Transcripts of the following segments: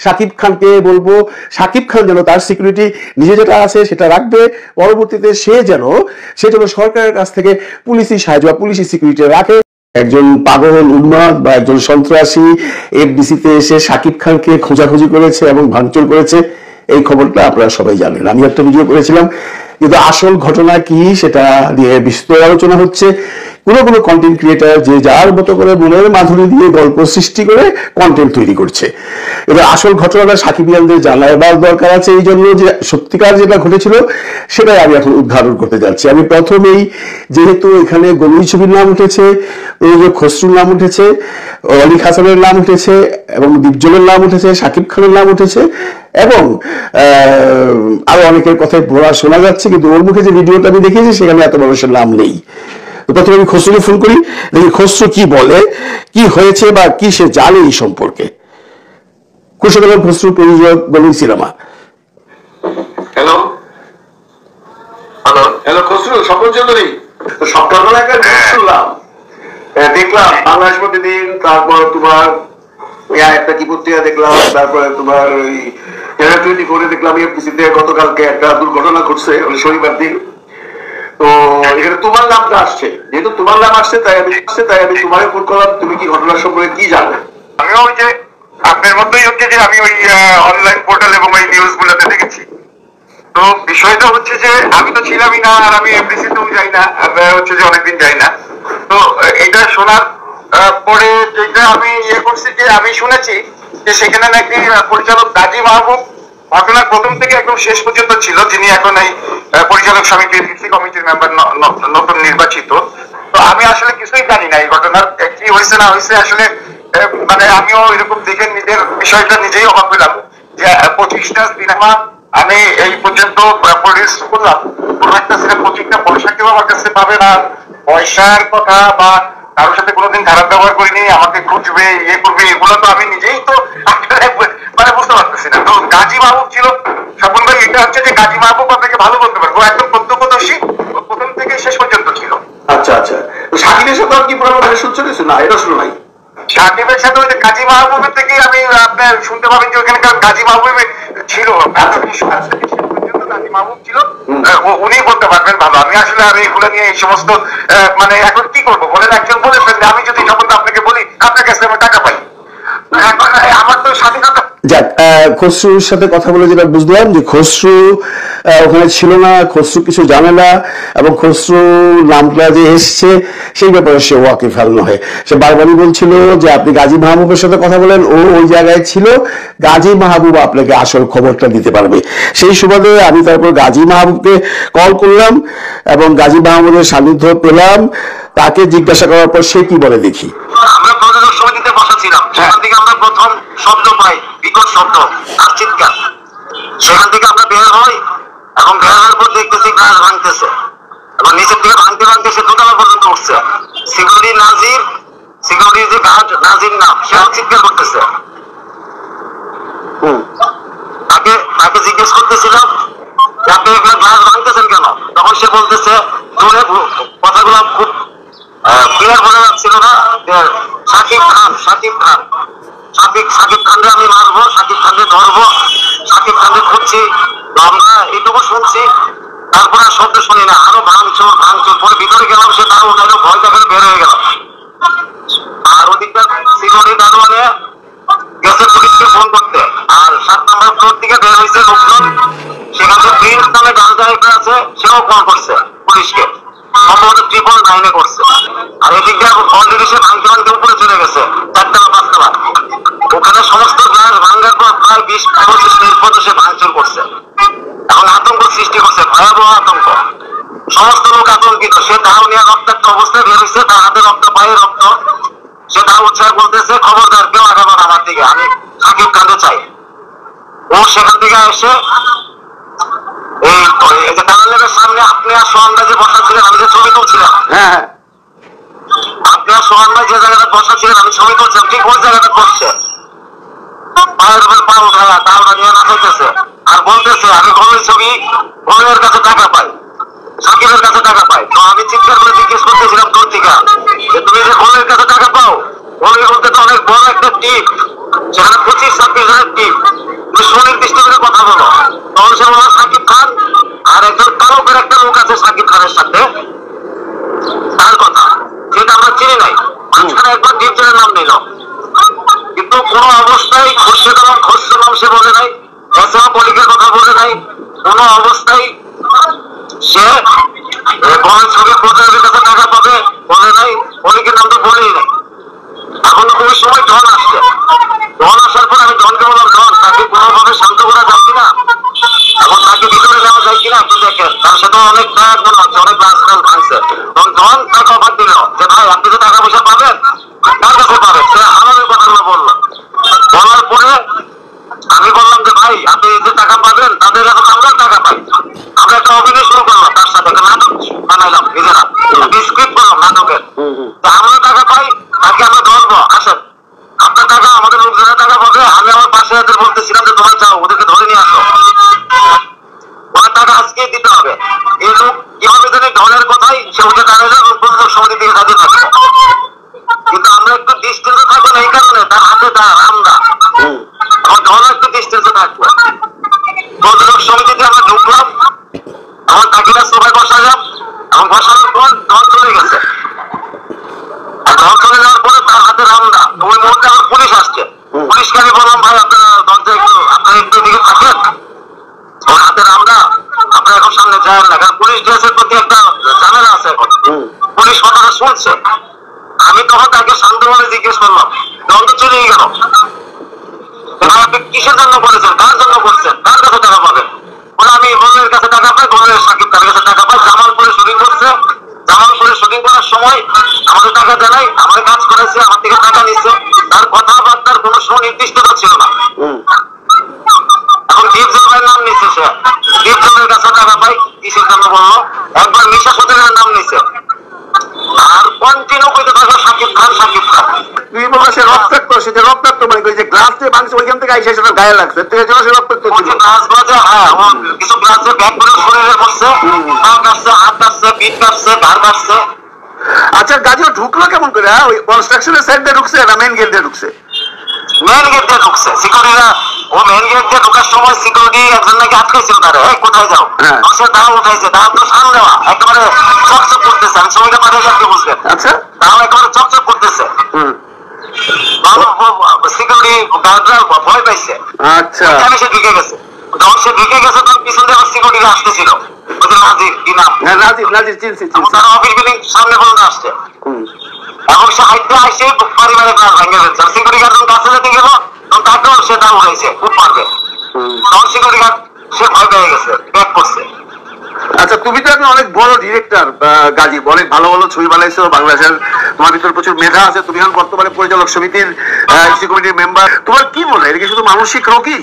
শাকিব খানকে বলবো শাকিব খান যেন তার সিকিউরিটি নিজে যেটা আছে সেটা রাখবে, পরবর্তীতে সে যেন সরকারের কাছ থেকে পুলিশি সাহায্য বা পুলিশি সিকিউরিটি রাখে। একজন পাগল উন্মাদ বা একজন সন্ত্রাসী এফডিসিতে এসে শাকিব খানকে খোঁজাখুঁজি করেছে এবং ভাঙচুর করেছে, এই খবরটা আপনারা সবাই জানেন। আমি একটা ভিডিও করেছিলাম, কিন্তু আসল ঘটনা কি সেটা নিয়ে বিস্তর আলোচনা হচ্ছে। কোনো কন্টেন্ট ক্রিয়েটার যে যার মতো করে মনের মাধুরী দিয়ে গল্প সৃষ্টি করে কন্টেন্ট তৈরি করছে। এবার আসল ঘটনাটা সাকিবিয়ানদের জানাবার দরকার আছে, এই জন্য যে সত্যিকার যেটা ঘটেছিল সেটাই আমি এখন উদ্ঘাটন করতে যাচ্ছি। আমি প্রথমেই, যেহেতু এখানে গৌরী ছবির নাম উঠেছে, খসরুর নাম উঠেছে, অলিক হাসানের নাম উঠেছে এবং দীপজলের নাম উঠেছে, শাকিব খানের নাম উঠেছে এবং আরো অনেকের কথায় বলা শোনা যাচ্ছে, কিন্তু ওর মুখে যে ভিডিওটা আমি দেখেছি সেখানে এত মানুষের নাম নেই। প্রথমে আমি খসরুকে ফোন করি, দেখি খসরু কি বলে, কি হয়েছে বা কি সে জানে এই সম্পর্কে। খসরু প্রযোজক Gouri cinema. Hello hello hello Khasru, Swapan Chowdhury. সপ্তাহবেলা একটা শুনলাম, দেখলাম বাংলাদেশ প্রতিদিন, তারপর তোমার একটা কি পত্রিকা দেখলাম, তারপরে তোমার ওই চ্যানেল 24 দেখলাম এফডিসিতে গতকালকে একটা দুর্ঘটনা ঘটছে, শনিবার দিন। তো এখানে তোমার নামটা আসছে, যেহেতু তোমার নাম আসছে তাই আমি তোমাকে ফোন করলাম। তুমি কি ঘটনার সম্পর্কে কি জানো? আমি ওই যে আপনার মতোই হচ্ছে যে আমি ওই অনলাইন পোর্টাল এবং ওই নিউজ গুলোতে দেখেছি। তো বিষয়টা হচ্ছে যে আমি তো ছিলামই না, আর আমি এফডিসি তেও যাই না, হচ্ছে যে অনেকদিন যাই না। তো এটা শোনার পরে যেটা আমি করছি যে আমি শুনেছি যে সেখানে নাকি পরিচালক গাজী মাহবুব ঘটনার প্রথম থেকে একদম শেষ পর্যন্ত ছিল, যিনি এখন এই পরিচালক সমিতির কমিটির মেম্বার নতুন নির্বাচিত। তো আমি আসলে কিছুই জানি না এই ঘটনার কি হয়েছে না হয়েছে। আসলে মানে আমিও এরকম দেখে নিজের বিষয়টা নিজেই অবাক পেলাম যে 25টা সিনেমা আমি এই পর্যন্ত প্রডিউস করলাম, কোন একটা সিনেমা 25টা পয়সা কেউ আমার কাছে পাবে না, পয়সার কথা বা কারোর সাথে কোনোদিন খারাপ ব্যবহার করিনি, আমাকে খুঁজবে করবে, এগুলো তো আমি নিজেই তো মানে বুঝতে পারতেছি না। তো গাজী মাহবুব ছিল, স্বপন ভাই এটা হচ্ছে যে গাজী মাহবুব আপনাকে ভালো বলতে পারবো, একদম প্রত্যক্ষদর্শী, প্রথম থেকে শেষ পর্যন্ত ছিল। আচ্ছা আচ্ছা, সাকিবের সাথে কি পুরো শুনছো কিছু? না, এটা শুনো নাই। সাকিবের সাথে ওই গাজী মাহবুবের থেকে আমি আপনার শুনতে পাবেন যে ওখানকার গাজী মাহবুব ছিল, গাজী মাহবুব ছিল, উনি বলতে পারবেন ভালো। আমি আসলে আমি এগুলো নিয়ে এই সমস্ত মানে এখন কি করবো বলেন, একজন বলেছেন আমি যদি সম্বন্ধে আপনাকে বলি আপনার কাছে আমি টাকা পাই, এখন আমার তো স্বাধীনতা। যাক, খসরুর সাথে কথা বলে যেটা বুঝলাম যে খসরু ওখানে ছিল না, খসরু কিছু জানে না এবং খসরু নামটা যে এসছে সেই ব্যাপারে সে ওয়াকিফাল নয়। সে বারবারই বলছিল যে আপনি গাজী মাহবুবের সাথে কথা বলেন, ও ওই জায়গায় ছিল, গাজী মাহবুব আপনাকে আসল খবরটা দিতে পারবে। সেই সুবাদে আমি তারপর গাজী মাহবুবকে কল করলাম এবং গাজী মাহবুবের সান্নিধ্য পেলাম। তাকে জিজ্ঞাসা করার পর সে কি বলে দেখি। আমরা প্রযোজক সমিতিতে বসা ছিলাম, সেখান থেকে আমরা প্রথম শব্দ পাই, বিকট শব্দ আর চিৎকার। সেখান থেকে আমরা বের হই এবং বের হওয়ার পর দেখতেছি গ্লাস ভাঙতেছে এবং নিচের থেকে ভাঙতে ভাঙতে সে দোতলা পর্যন্ত উঠছে। সিকিউরিটির যে গার্ড নাজির নাম, সেও চিৎকার করতেছে। তাকে জিজ্ঞেস করতেছিলাম যে আপনি এখানে গ্লাস ভাঙতেছেন কেন? তখন সে বলতেছে, কথাগুলো খুব ক্লিয়ার বলে যাচ্ছিল না, শাকিব খানকে আমি মারবো, শাকিব খানকে ধরবো, শাকিব খানকে খুঁজছি। আমরা এইটুকু শুনছি, তারপরে আর শব্দ শুনি না, আরো ভাঙচুর পরে ভিতরে গেলাম, সে তার উঠালো, ভয় দেখানো বের হয়ে গেল। আর ওদিকটা সিকিউরিটি দারোয়ানে গেছে পুলিশকে ফোন করতে, আর 7 নম্বর ফ্লোর থেকে বের হয়েছে লোকজন, সেখানে প্রিন্স নামে গার্ড আছে, সেও ফোন করছে পুলিশকে, সম্ভবত 999 করছে। আর এদিকে অলরেডি সে ভাঙতে ভাঙতে উপরে চলে গেছে 4তলা 5তলা। ওখানে সমস্ত গ্লাস ভাঙার পর প্রায় 20-25 মিনিট পর্যন্ত সে ভাঙচুর করছে। এখন আতঙ্ক সৃষ্টি করছে, ভয়াবহ আতঙ্ক, সমস্ত লোক আতঙ্কিত। সে তাও নিয়ে রক্তাক্ত অবস্থায় বের হয়েছে, তার হাতে রক্ত, পায়ে রক্ত। সে তাও উৎসাহ বলতেছে, খবরদার কেউ আগাবার আমার দিকে, আমি শাকিব খানকে চাই। ও সেখান থেকে এসে এই যে টানেলের সামনে আপনি আর সোহান ভাই যে বসা ছিলেন, আমি যে ছবি তুলছিলাম, হ্যাঁ আপনি আর সোহান ভাই যে জায়গাটা বসা ছিলেন আমি ছবি তুলছিলাম, ঠিক ওই জায়গাটা করছে, পায়ের উপর পা উঠায়া তাওটা নিয়ে নাচাইতেছে আর বলতেছে আমি ঘরের ছবি, ঘরের কাছে টাকা পাই, সাকিবের কাছে টাকা পাই। তো আমি চিৎকার করে জিজ্ঞেস করতেছিলাম তোর থেকে যে তুমি যে ঘরের কাছে টাকা পাও, ঘরের বলতে তো অনেক বড় একটা টিপ, সেখানে 25-26 জনের টিপ, ভাই আপনি যে টাকা পাবেন তাদের এখন আমরা টাকা পাই। আমরা একটা অভিনয় শুরু করলাম, তার সাথে একটা নাটক বানাইলাম নিজেরা, স্ক্রিপ্ট করলাম নাটকের। তো আমরা টাকা পাই, তাকে আমরা ধরবো, আসেন আপনার টাকা আমাদের লোকজনের টাকা পাবে। আমি আমার পাশে এদের বলতেছিলাম যে তোমার যাও ওদেরকে ধরে নিয়ে আসো, ওনার টাকা আজকে দিতে হবে। এই লোক কিভাবে জানি ধনের কথাই সে উঠে দাঁড়ালে প্রযোজক সমিতি থেকে হাজির থাকবে। কিন্তু আমরা একটু ডিস্টেন্সে থাকবো না, এই কারণে তার হাতে তার আমরা আমার ধরনের একটু ডিস্টেন্সে থাকবো। প্রযোজক সমিতিতে আমরা ঢুকলাম, আমার তাকিরা সবাই বসালাম, এবং বসানোর পর ধন চলে গেছে। আর ধন চলে যাওয়ার পরে তার হাতে রামদা। ওই মুহূর্তে আমার পুলিশ আসছে, পুলিশকে আমি বললাম ভাই আপনারা দরজা একটু আপনারা একটু এদিকে থাকেন, ওর হাতে রামদা আপনারা এখন সামনে যান না, কারণ পুলিশ ড্রেসের প্রতি একটা ঝামেলা আছে এখন। পুলিশ কথাটা শুনছে। আমি তখন তাকে শান্তভাবে জিজ্ঞেস করলাম দণ্ড চলে গেল, আপনি কিসের জন্য করেছেন, কার জন্য করছেন, কার কাছে টাকা পাবেন? বলে আমি বলের কাছে টাকা পাই, বলের সাকিব খানের কাছে টাকা পাই। জামালপুরে শুটিং করছে, জামালপুরে শুটিং করার সময় আমাদের টাকা দেয়, আমার কাজ করেছে, আমার থেকে টাকা নিচ্ছে। তার কথাবার্তার কোনো সুনির্দিষ্টতা ছিল না। এখন দীপজল ভাইয়ের নাম নিচ্ছে, সে দীপজলের কাছে টাকা পাই, কিসের জন্য বললো? একবার মিশা হোটেলের নাম নিচ্ছে, আর কন্টিনিউ করতে থাকলো সাকিব খান সাকিব খান। তুই বলো সে রক্তাক্ত, সেটা রক্তাক্ত মানে যে গ্লাস যে ভাঙছে ওইখান থেকে আইসা সেটা গায়ে লাগছে, সে রক্তাক্ত ছিল। গ্লাস বাজে, হ্যাঁ কিছু গ্লাসে ব্যাগ করে শরীরে পড়ছে, পা কাটছে, হাত কাটছে, পিঠ কাটছে, ঘাড় কাটছে। আচ্ছা গাজীও ঢুকলো কেমন করে? ওই কনস্ট্রাকশনের সাইড দিয়ে ঢুকছে না মেইন গেট দিয়ে ঢুকছে? মেন গেট দিয়ে ঢুকছে। সিকিউরিটিরা ও মেন গেট দিয়ে ঢোকার সময় সিকিউরিটি একজন নাকি আটকাইছিল তারে, কোথায় যাও? সে দাও উঠাইছে, দাও তো সামনে দেওয়া একেবারে চকচক করতেছে। আমি সময়টা পাঠিয়ে আপনি বুঝলেন। আচ্ছা দাও একেবারে চকচক করতেছে। সিকিউরিটি গার্ডরা ভয় পাইছে। আচ্ছা আমি সে ঢুকে গেছে, যখন সে ঢুকে গেছে তখন পিছন দিয়ে আবার সিকিউরিটি আসতেছিল, ওই যে নাজির কি নাম, নাজির চিনছি তারা অফিস বিল্ডিং সামনে পর্যন্ত আসছে। এখন সে হাইতে আসে পারিবারিক গ্লাস ভেঙে ফেলছে। সিকিউরিটি গার্ড যখন কাছে যেতে গেল তখন তাকেও সে দাম উঠাইছে, খুব পারবে। তখন সিকিউরিটি গার্ড সে ভয় পেয়ে গেছে, ব্যাক করছে। আচ্ছা তুমি তো এখন অনেক বড় ডিরেক্টর গাজী, অনেক ভালো ভালো ছবি বানাইছো বাংলাদেশের, তোমার ভিতরে প্রচুর মেধা আছে, তুমি এখন বর্তমানে পরিচালক সমিতির কমিটির মেম্বার। তোমার কি মনে হয় এটা কি শুধু মানসিক রোগী?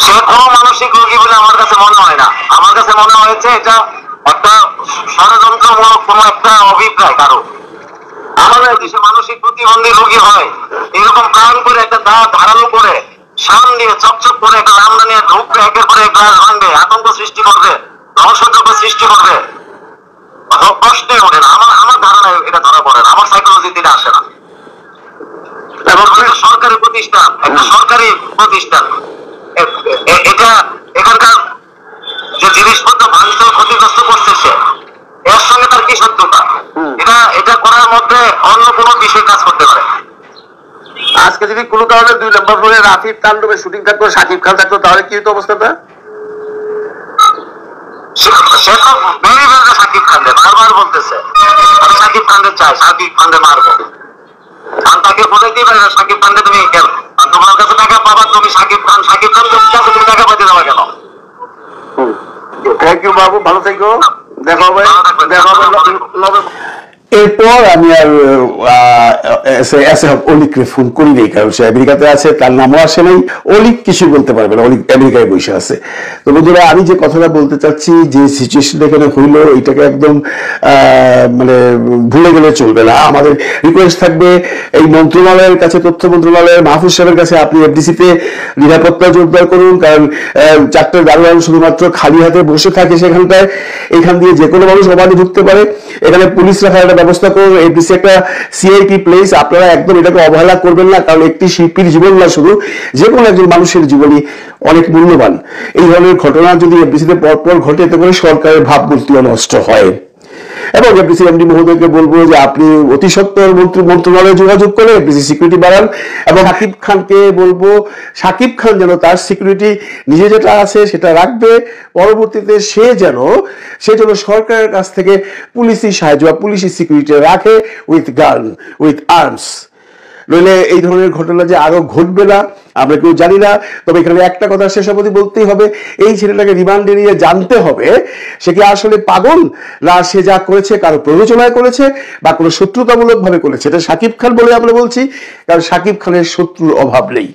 সে কোনো মানসিক রোগী বলে আমার কাছে মনে হয় না। আমার কাছে মনে হয়েছে এটা একটা ষড়যন্ত্রমূলক কোন একটা অভিপ্রায় কারো। আমাদের দেশে মানসিক প্রতিবন্ধী রোগী হয় এরকম প্ল্যান করে একটা ধারালো করে সামনে দিয়ে চকচক করে একটা রামদা নিয়ে ঢুকবে, একের পরে গ্লাস ভাঙবে, আতঙ্ক সৃষ্টি করবে, ধ্বংসযজ্ঞ সৃষ্টি করবে, প্রশ্নই ওঠে না। আমার ধারণা এটা ধরা পড়ে না, আমার সাইকোলজিতে এটা আসে না। এবং সরকারি প্রতিষ্ঠান, একটা সরকারি প্রতিষ্ঠান, এটা এখানকার যে জিনিসপত্র ভাঙচুর ক্ষতিগ্রস্ত করছে সে, এর সঙ্গে তার কি শত্রুতা? এটা করার মধ্যে অন্য কোনো বিষয় কাজ করতে পারে। আজকে যদি কোনো কারণে 2 নম্বর ফ্লোরে রাফির তাণ্ডবে শুটিং থাকতো, সাকিব খান থাকতো, তাহলে কি হতো অবস্থাটা? সে তো ভেরি ভেরি সাকিব খানকে বারবার বলতেছে আমি সাকিব খানকে চাই, সাকিব খানকে মারবো। আর তাকে বোঝাইতেই পারে না সাকিব খানকে তুমি কেন, তোমার কাছে টাকা পাবা তুমি সাকিব খান কাছে তুমি টাকা পাইতে যাওয়া কেন? থ্যাংক ইউ বাবু, ভালো থেকো, দেখা হবে। এরপর আমি আর অলিককে ফোন করি নেই, কারণ সে আমেরিকাতে আছে, তার নামও আসে নাই। অলিক কিছু বলতে পারবে না, অলিক আমেরিকায় বসে আছে। তো বন্ধুরা আমি যে কথাটা বলতে চাচ্ছি, যে সিচুয়েশন এখানে হইলো এটাকে একদম মানে ভুলে গেলে চলবে না। আমাদের রিকোয়েস্ট থাকবে এই মন্ত্রণালয়ের কাছে, তথ্য মন্ত্রণালয়ের মাহফুজ সাহেবের কাছে আপনি এফডিসিতে নিরাপত্তা জোরদার করুন, কারণ 4টে দারোয়ান শুধুমাত্র খালি হাতে বসে থাকে সেখানটায়, এখান দিয়ে যে কোনো মানুষ অবাধে ঢুকতে পারে। এখানে পুলিশ রাখার একটা ব্যবস্থা করুন, এফডিসি একটা সিআইপি প্লেস। আপনারা একদম এটাকে অবহেলা করবেন না, কারণ একটি শিল্পীর জীবন না, শুধু যে কোনো একজন মানুষের জীবনই অনেক মূল্যবান। এই ধরনের ঘটনা যদি এফডিসিতে পরপর ঘটে, এতে করে সরকারের ভাবমূর্তিও নষ্ট হয়। এবং এফডিসি এমডি মহোদয়কে বলবো যে আপনি অতি সত্বর মন্ত্রণালয়ে যোগাযোগ করে এফডিসি সিকিউরিটি বাড়ান। এবং সাকিব খানকে বলবো সাকিব খান যেন তার সিকিউরিটি নিজে যেটা আছে সেটা রাখবে, পরবর্তীতে সে যেন সরকারের কাছ থেকে পুলিশি সাহায্য বা পুলিশি সিকিউরিটি রাখে, উইথ গান, উইথ আর্মস। নইলে এই ধরনের ঘটনা যে আরো ঘটবে না আমরা কেউ জানি না। তবে এখানে একটা কথা শেষ অবধি বলতেই হবে, এই ছেলেটাকে রিমান্ডে নিয়ে জানতে হবে সে কি আসলে পাগল, না সে যা করেছে কারো প্ররোচনায় করেছে বা কোনো শত্রুতামূলক ভাবে করেছে। এটা সাকিব খান বলে আমরা বলছি, কারণ সাকিব খানের শত্রুর অভাব নেই।